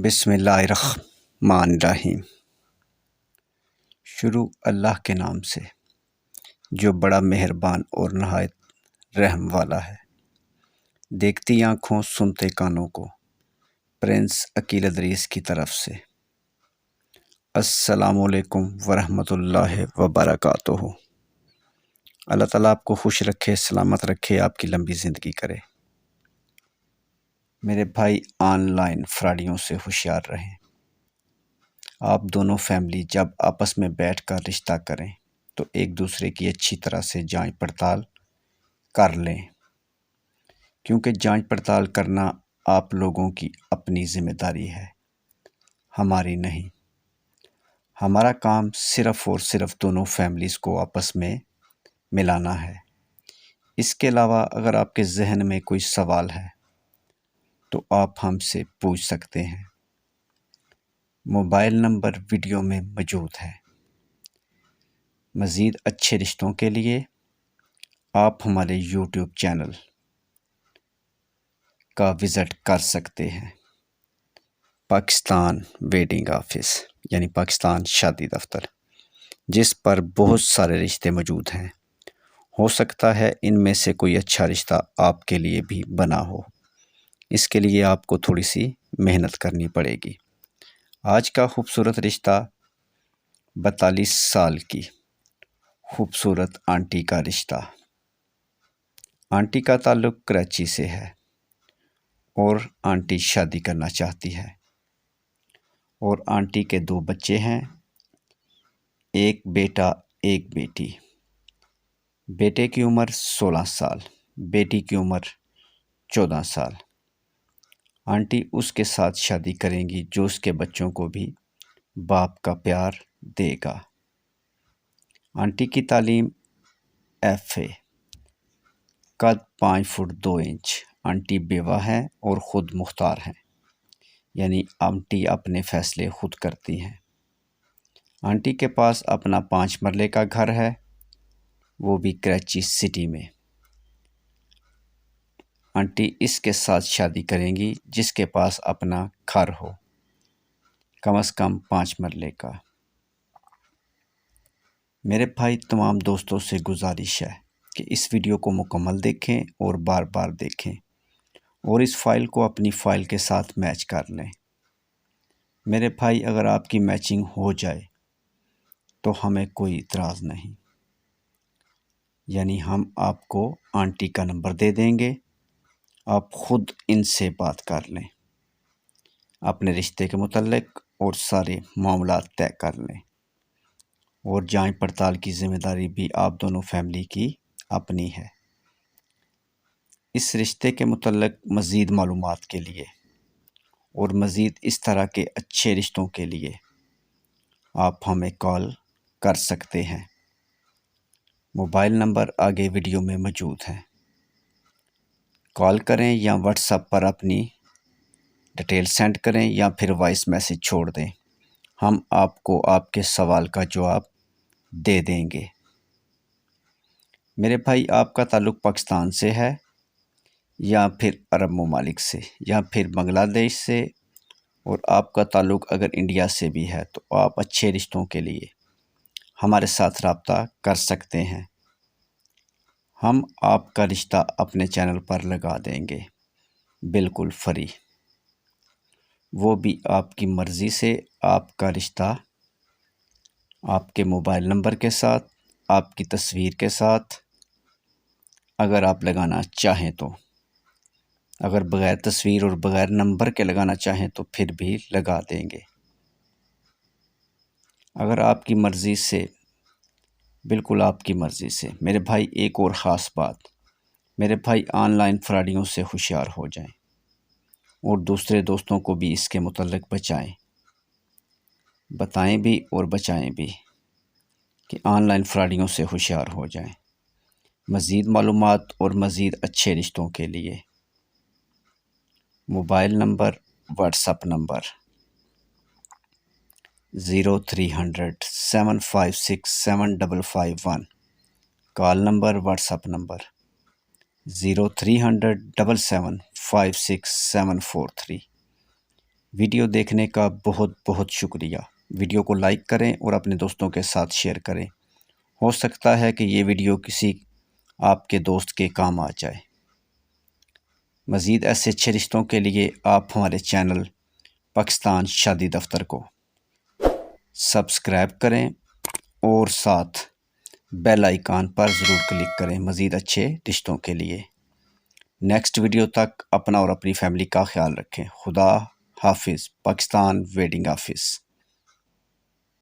بسم اللہ الرحمن الرحیم۔ شروع اللہ کے نام سے جو بڑا مہربان اور نہایت رحم والا ہے۔ دیکھتی آنکھوں سنتے کانوں کو، پرنس عقیل ادریس کی طرف سے۔ السلام علیکم ورحمۃ اللہ وبرکاتہ۔ اللہ تعالیٰ آپ کو خوش رکھے، سلامت رکھے، آپ کی لمبی زندگی کرے۔ میرے بھائی، آن لائن فراڈیوں سے ہوشیار رہیں۔ آپ دونوں فیملی جب آپس میں بیٹھ کر رشتہ کریں تو ایک دوسرے کی اچھی طرح سے جانچ پڑتال کر لیں، کیونکہ جانچ پڑتال کرنا آپ لوگوں کی اپنی ذمہ داری ہے، ہماری نہیں۔ ہمارا کام صرف اور صرف دونوں فیملیز کو آپس میں ملانا ہے۔ اس کے علاوہ اگر آپ کے ذہن میں کوئی سوال ہے تو آپ ہم سے پوچھ سکتے ہیں۔ موبائل نمبر ویڈیو میں موجود ہے۔ مزید اچھے رشتوں کے لیے آپ ہمارے یوٹیوب چینل کا وزٹ کر سکتے ہیں۔ پاکستان ویڈنگ آفس یعنی پاکستان شادی دفتر، جس پر بہت سارے رشتے موجود ہیں۔ ہو سکتا ہے ان میں سے کوئی اچھا رشتہ آپ کے لیے بھی بنا ہو۔ اس کے لیے آپ کو تھوڑی سی محنت کرنی پڑے گی۔ آج کا خوبصورت رشتہ 42 سال کی خوبصورت آنٹی کا رشتہ۔ آنٹی کا تعلق کراچی سے ہے اور آنٹی شادی کرنا چاہتی ہے، اور آنٹی کے 2 بچے ہیں، ایک بیٹا ایک بیٹی۔ بیٹے کی عمر 16 سال، بیٹی کی عمر 14 سال۔ آنٹی اس کے ساتھ شادی کریں گی جو اس کے بچوں کو بھی باپ کا پیار دے گا۔ آنٹی کی تعلیم FA، قد 5 فٹ 2 انچ۔ آنٹی بیوہ ہیں اور خود مختار ہیں، یعنی آنٹی اپنے فیصلے خود کرتی ہیں۔ آنٹی کے پاس اپنا 5 مرلے کا گھر ہے، وہ بھی کراچی سٹی میں۔ آنٹی اس کے ساتھ شادی کریں گی جس کے پاس اپنا گھر ہو، کم از کم 5 مرلے کا۔ میرے بھائی، تمام دوستوں سے گزارش ہے کہ اس ویڈیو کو مکمل دیکھیں اور بار بار دیکھیں، اور اس فائل کو اپنی فائل کے ساتھ میچ کر لیں۔ میرے بھائی، اگر آپ کی میچنگ ہو جائے تو ہمیں کوئی اعتراض نہیں، یعنی ہم آپ کو آنٹی کا نمبر دے دیں گے، آپ خود ان سے بات کر لیں، اپنے رشتے کے متعلق اور سارے معاملات طے کر لیں، اور جانچ پڑتال کی ذمہ داری بھی آپ دونوں فیملی کی اپنی ہے۔ اس رشتے کے متعلق مزید معلومات کے لیے اور مزید اس طرح کے اچھے رشتوں کے لیے آپ ہمیں کال کر سکتے ہیں۔ موبائل نمبر آگے ویڈیو میں موجود ہے۔ کال کریں یا واٹس ایپ پر اپنی ڈیٹیل سینڈ کریں یا پھر وائس میسج چھوڑ دیں، ہم آپ کو آپ کے سوال کا جواب دے دیں گے۔ میرے بھائی، آپ کا تعلق پاکستان سے ہے یا پھر عرب ممالک سے یا پھر بنگلہ دیش سے، اور آپ کا تعلق اگر انڈیا سے بھی ہے تو آپ اچھے رشتوں کے لیے ہمارے ساتھ رابطہ کر سکتے ہیں۔ ہم آپ کا رشتہ اپنے چینل پر لگا دیں گے، بالکل فری، وہ بھی آپ کی مرضی سے۔ آپ کا رشتہ آپ کے موبائل نمبر کے ساتھ، آپ کی تصویر کے ساتھ، اگر آپ لگانا چاہیں تو۔ اگر بغیر تصویر اور بغیر نمبر کے لگانا چاہیں تو پھر بھی لگا دیں گے، اگر آپ کی مرضی سے، بالکل آپ کی مرضی سے۔ میرے بھائی، ایک اور خاص بات، میرے بھائی، آن لائن فراڈیوں سے ہوشیار ہو جائیں اور دوسرے دوستوں کو بھی اس کے متعلق بتائیں بھی اور بچائیں بھی کہ آن لائن فراڈیوں سے ہوشیار ہو جائیں۔ مزید معلومات اور مزید اچھے رشتوں کے لیے mobile number, what's app number 0300 756 7551، call number, what's app number 0300 775 6743۔ Video دیکھنے کا بہت بہت شکریہ۔ ویڈیو کو لائک کریں اور اپنے دوستوں کے ساتھ شیئر کریں۔ ہو سکتا ہے کہ یہ ویڈیو کسی آپ کے دوست کے کام آ جائے۔ مزید ایسے اچھے رشتوں کے لیے آپ ہمارے چینل پاکستان شادی دفتر کو سبسکرائب کریں اور ساتھ بیل آئیکن پر ضرور کلک کریں مزید اچھے رشتوں کے لیے۔ نیکسٹ ویڈیو تک اپنا اور اپنی فیملی کا خیال رکھیں۔ خدا حافظ۔ Pakistan wedding office.